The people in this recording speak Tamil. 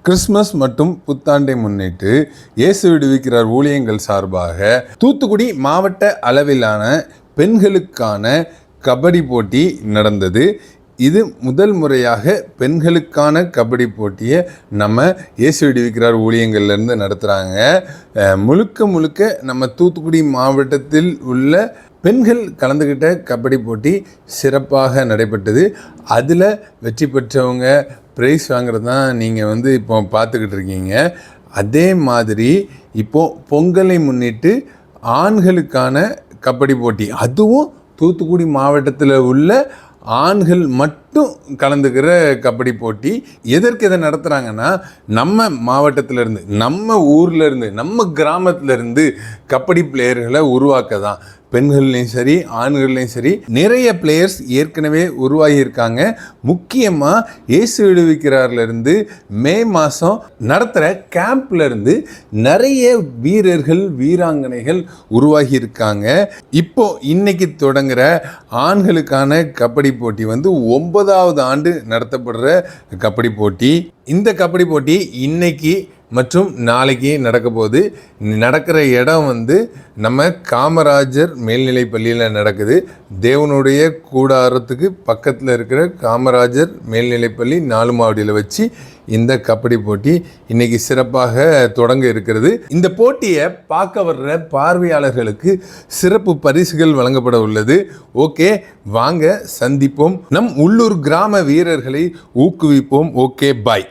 கிறிஸ்மஸ் மற்றும் புத்தாண்டை முன்னிட்டு இயேசு விடுவிக்கிறார் ஊழியங்கள் சார்பாக தூத்துக்குடி மாவட்ட அளவிலான பெண்களுக்கான கபடி போட்டி நடந்தது. இது முதல் முறையாக பெண்களுக்கான கபடி போட்டியை நம்ம இயேசு விடுவிக்கிறார் ஊழியங்கள்லேருந்து நடத்துகிறாங்க. முழுக்க நம்ம தூத்துக்குடி மாவட்டத்தில் உள்ள பெண்கள் கலந்துக்கிட்ட கபடி போட்டி சிறப்பாக நடைபெற்றது. அதில் வெற்றி பெற்றவங்க ப்ரைஸ் வாங்குறது தான் நீங்கள் இப்போ பார்த்துக்கிட்டு இருக்கீங்க. அதே மாதிரி இப்போது பொங்கலை முன்னிட்டு ஆண்களுக்கான கபடி போட்டி, அதுவும் தூத்துக்குடி மாவட்டத்தில் உள்ள ஆண்கள் மட்டும் கலந்துக்கிற கபடி போட்டி. எதற்கு இதை நடத்துகிறாங்கன்னா, நம்ம மாவட்டத்திலேருந்து, நம்ம ஊர்லேருந்து, நம்ம கிராமத்திலேருந்து கபடி பிளேயர்களை உருவாக்க தான். பெண்கள்லையும் சரி ஆண்கள்லையும் சரி நிறைய பிளேயர்ஸ் ஏற்கனவே உருவாகியிருக்காங்க. முக்கியமாக இயேசு விடுவிக்கிறார்லேருந்து மே மாதம் நடத்துகிற கேம்ப்லேருந்து நிறைய வீரர்கள் வீராங்கனைகள் உருவாகியிருக்காங்க. இன்னைக்கு தொடங்குகிற ஆண்களுக்கான கபடி போட்டி 9வது ஆண்டு நடத்தப்படுற கபடி போட்டி. இந்த கபடி போட்டி இன்னைக்கு மற்றும் நாளைக்கு நடக்க போகுது. நடக்கிற இடம் நம்ம காமராஜர் மேல்நிலைப் பள்ளியில் நடக்குது. தேவனுடைய கூடாரத்துக்கு பக்கத்தில் இருக்கிற காமராஜர் மேல்நிலைப்பள்ளி 4 மாவடியில் வச்சு இந்த கபடி போட்டி இன்னைக்கு சிறப்பாக தொடங்க இருக்கிறது. இந்த போட்டியை பார்க்க வர்ற பார்வையாளர்களுக்கு சிறப்பு பரிசுகள் வழங்கப்பட உள்ளது. ஓகே, வாங்க சந்திப்போம். நம் உள்ளூர் கிராம வீரர்களை ஊக்குவிப்போம். ஓகே, பாய்.